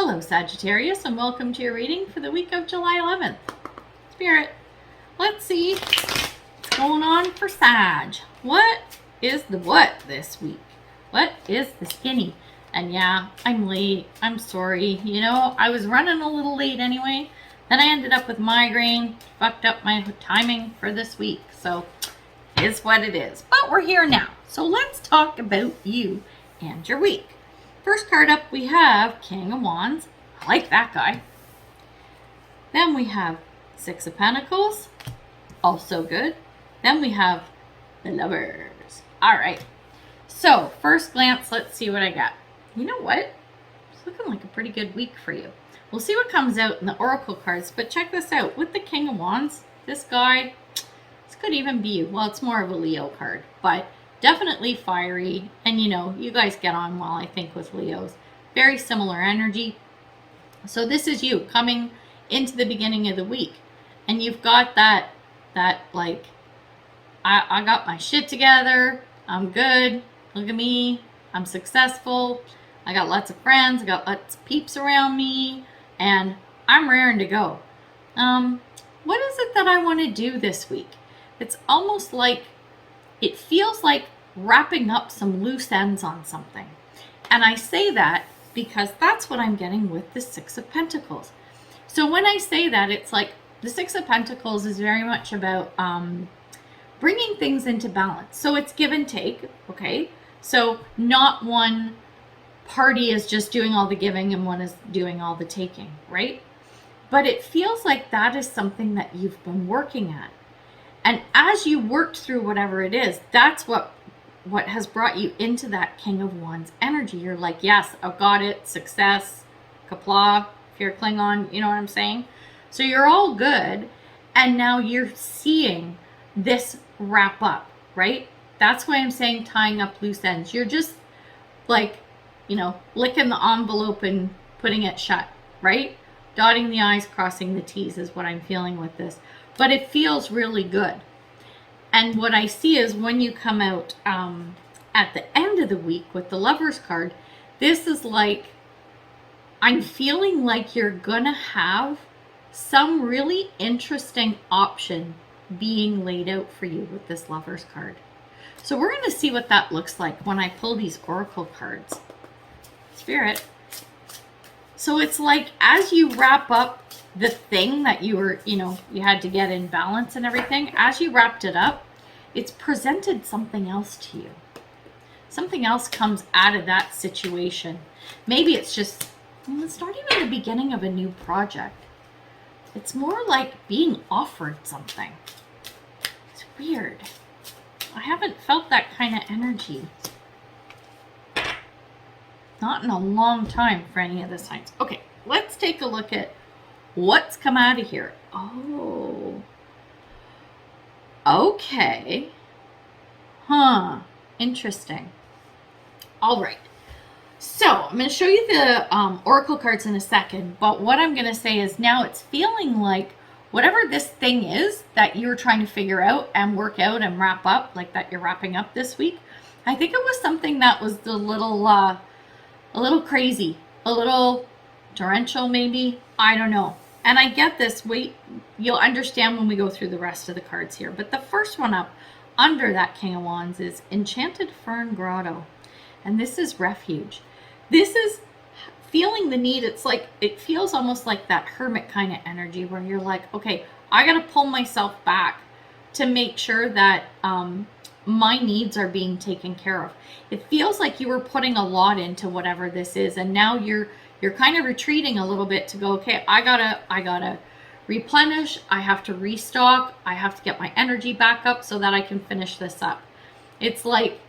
Hello Sagittarius, and welcome to your reading for the week of July 11th. Spirit, let's see what's going on for Sag. What is the what this week? What is the skinny? And yeah, I'm late. I'm sorry. You know, I was running a little late anyway. Then I ended up with migraine. Fucked up my timing for this week. So, it is what it is. But we're here now. So let's talk about you and your week. First card up, we have King of Wands. I like that guy. Then we have Six of Pentacles. Also good. Then we have the Lovers. All right. So, first glance, let's see what I got. You know what? It's looking like a pretty good week for you. We'll see what comes out in the Oracle cards, but check this out. With the King of Wands, this guy, this could even be you. Well, it's more of a Leo card, but definitely fiery. And you know, you guys get on well, I think, with Leos. Very similar energy. So this is you coming into the beginning of the week. And you've got that like, I got my shit together. I'm good. Look at me. I'm successful. I got lots of friends. I got lots of peeps around me. And I'm raring to go. What is it that I want to do this week? It's almost like, it feels like wrapping up some loose ends on something. And I say that because that's what I'm getting with the Six of Pentacles. So when I say that, it's like the Six of Pentacles is very much about bringing things into balance. So it's give and take, okay? So not one party is just doing all the giving and one is doing all the taking, right? But it feels like that is something that you've been working at. And as you worked through whatever it is, that's what has brought you into that King of Wands energy. You're like, yes, I've got it, success, kapla, if you're Klingon, you know what I'm saying? So you're all good, and now you're seeing this wrap up, right? That's why I'm saying tying up loose ends. You're just like, you know, licking the envelope and putting it shut, right? Dotting the I's, crossing the T's is what I'm feeling with this. But it feels really good. And what I see is when you come out at the end of the week with the Lovers card, this is like, I'm feeling like you're going to have some really interesting option being laid out for you with this Lovers card. So we're going to see what that looks like when I pull these Oracle cards. Spirit. So it's like as you wrap up the thing that you were, you know, you had to get in balance and everything, as you wrapped it up, it's presented something else to you. Something else comes out of that situation. Maybe it's just, well, it's not even the beginning of a new project. It's more like being offered something. It's weird. I haven't felt that kind of energy. Not in a long time for any of the signs. Okay, let's take a look at what's come out of here. Oh. Okay. Huh. Interesting. All right. So, I'm going to show you the Oracle cards in a second, but what I'm going to say is now it's feeling like whatever this thing is that you're trying to figure out and work out and wrap up, like that you're wrapping up this week, I think it was something that was a little crazy, a little torrential maybe, I don't know. And I get this, wait, you'll understand when we go through the rest of the cards here. But the first one up under that King of Wands is Enchanted Fern Grotto. And this is refuge. This is feeling the need. It's like, it feels almost like that hermit kind of energy where you're like, okay, I got to pull myself back to make sure that my needs are being taken care of. It feels like you were putting a lot into whatever this is, and now you're kind of retreating a little bit to go, okay, I gotta replenish, I have to restock, I have to get my energy back up so that I can finish this up. It's like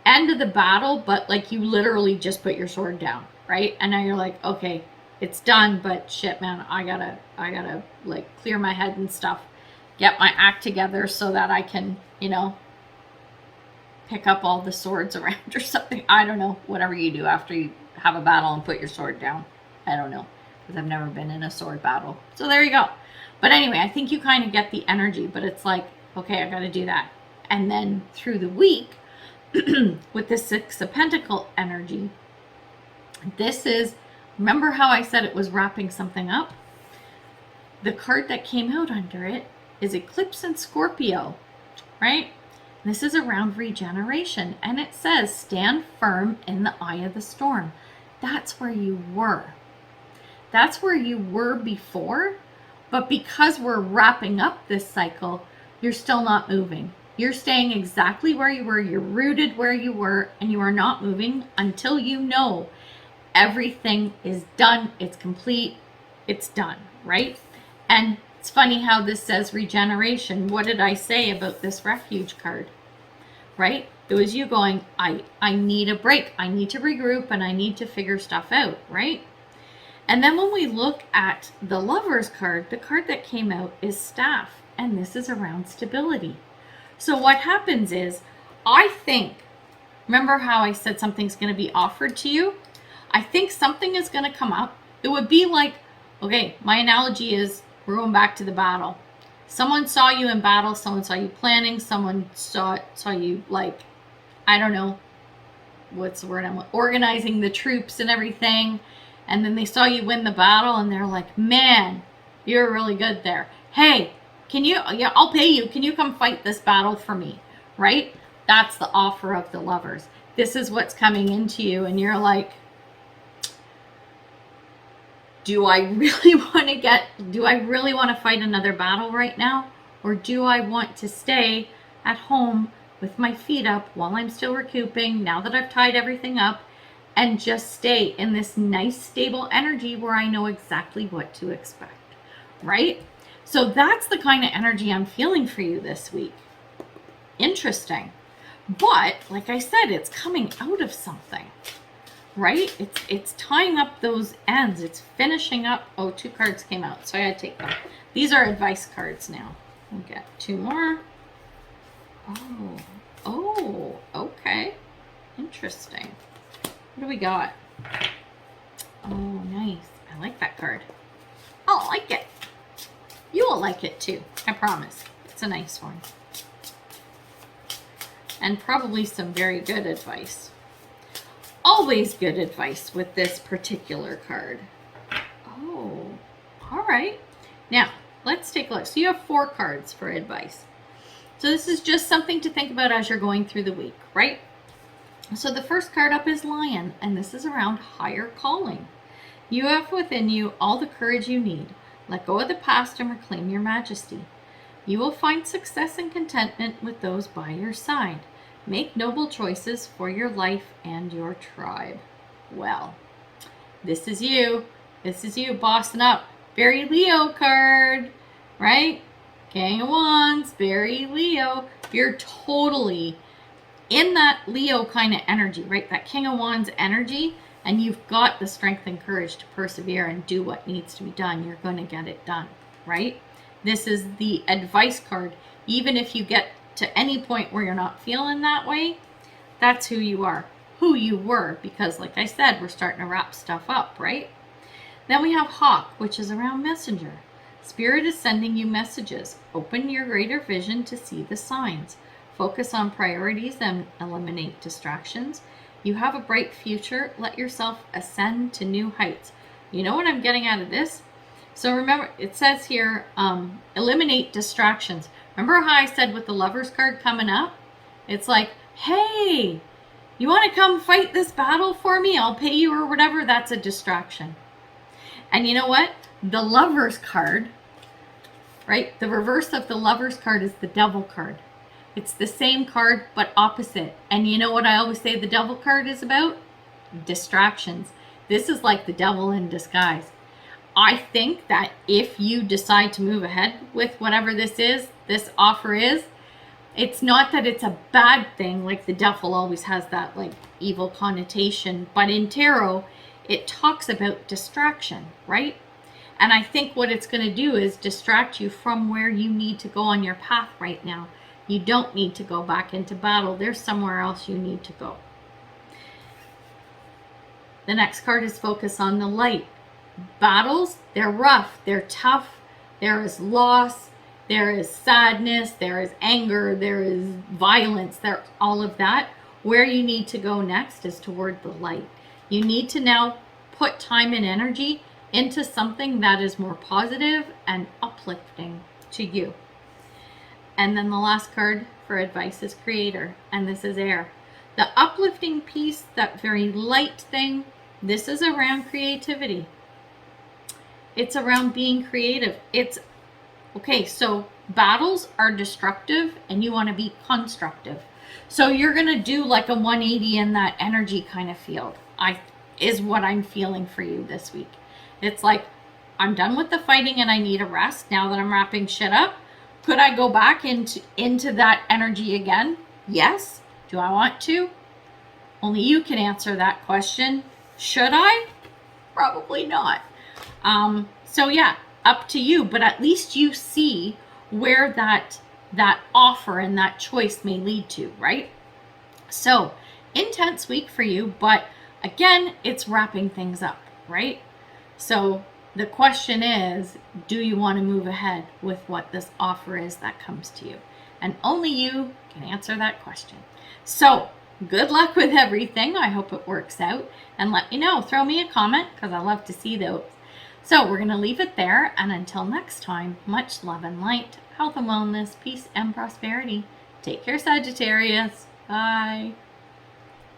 end of the battle, but like you literally just put your sword down, right? And now you're like, okay, it's done, but shit, man, I gotta like clear my head and stuff, get my act together so that I can, you know, pick up all the swords around or something. I don't know, whatever you do after you have a battle and put your sword down. I don't know, because I've never been in a sword battle. So there you go. But anyway, I think you kind of get the energy, but it's like, okay, I got to do that. And then through the week, with the Six of Pentacles energy, this is Remember how I said it was wrapping something up? The card that came out under it is Eclipse and Scorpio, right? This is around regeneration, and it says, stand firm in the eye of the storm. That's where you were. That's where you were before, but because we're wrapping up this cycle, you're still not moving. You're staying exactly where you were. You're rooted where you were, and you are not moving until you know everything is done. It's complete. It's done, right? And it's funny how this says regeneration. What did I say about this refuge card? Right? It was you going, I need a break. I need to regroup and I need to figure stuff out, right? And then when we look at the Lover's card, the card that came out is Staff, and this is around stability. So what happens is, I think, remember how I said something's going to be offered to you? I think something is going to come up. It would be like, okay, my analogy is, we're going back to the battle. Someone saw you in battle, someone saw you planning, someone saw you, like, I don't know, what's the word I'm organizing the troops and everything, and then they saw you win the battle, and they're like, man, you're really good there. Hey, yeah, I'll pay you. Can you come fight this battle for me, right? That's the offer of the Lovers. This is what's coming into you, and you're like, do I really want to fight another battle right now? Or do I want to stay at home with my feet up while I'm still recouping, now that I've tied everything up, and just stay in this nice, stable energy where I know exactly what to expect, right? So that's the kind of energy I'm feeling for you this week. Interesting. But, like I said, it's coming out of something. Right? It's tying up those ends. It's finishing up. Oh, 2 cards came out, so I gotta take them. These are advice cards now. We'll get 2 more. Oh, okay. Interesting. What do we got? Oh, nice. I like that card. I'll like it. You will like it too. I promise. It's a nice one. And probably some very good advice. Always good advice with this particular card. Oh, all right. Now, let's take a look. So you have 4 cards for advice. So this is just something to think about as you're going through the week, right? So the first card up is Lion, and this is around higher calling. You have within you all the courage you need. Let go of the past and reclaim your majesty. You will find success and contentment with those by your side. Make noble choices for your life and your tribe. Well, this is you. This is you bossing up. Very Leo card, right? King of Wands, very Leo. You're totally in that Leo kind of energy, right? That King of Wands energy, and you've got the strength and courage to persevere and do what needs to be done. You're going to get it done, right? This is the advice card. Even if you get to any point where you're not feeling that way, that's who you are, who you were, because like I said, we're starting to wrap stuff up, right? Then we have Hawk, which is around messenger. Spirit is sending you messages. Open your greater vision to see the signs. Focus on priorities and eliminate distractions. You have a bright future. Let yourself ascend to new heights. You know what I'm getting out of this? So remember, it says here, eliminate distractions. Remember how I said with the Lover's card coming up? It's like, hey, you want to come fight this battle for me? I'll pay you or whatever. That's a distraction. And you know what? The Lover's card, right? The reverse of the Lover's card is the Devil card. It's the same card, but opposite. And you know what I always say the Devil card is about? Distractions. This is like the devil in disguise. I think that if you decide to move ahead with whatever this offer is, it's not that it's a bad thing, like the devil always has that like evil connotation, but in tarot, it talks about distraction, right? And I think what it's going to do is distract you from where you need to go on your path right now. You don't need to go back into battle. There's somewhere else you need to go. The next card is Focus on the Light. Battles, they're rough, they're tough, there is loss, there is sadness, there is anger, there is violence, there all of that. Where you need to go next is toward the light. You need to now put time and energy into something that is more positive and uplifting to you. And then the last card for advice is Creator, and this is air. The uplifting piece, that very light thing, this is around creativity. It's around being creative. It's okay, so battles are destructive and you want to be constructive. So you're going to do like a 180 in that energy kind of field. Is what I'm feeling for you this week. It's like, I'm done with the fighting and I need a rest now that I'm wrapping shit up. Could I go back into that energy again? Yes. Do I want to? Only you can answer that question. Should I? Probably not. So yeah, up to you, but at least you see where that offer and that choice may lead to, right? So, intense week for you, but again, it's wrapping things up, right? So the question is, do you want to move ahead with what this offer is that comes to you? And only you can answer that question. So good luck with everything. I hope it works out, and let me know. Throw me a comment because I love to see those. So we're going to leave it there, and until next time, much love and light, health and wellness, peace and prosperity. Take care, Sagittarius. Bye.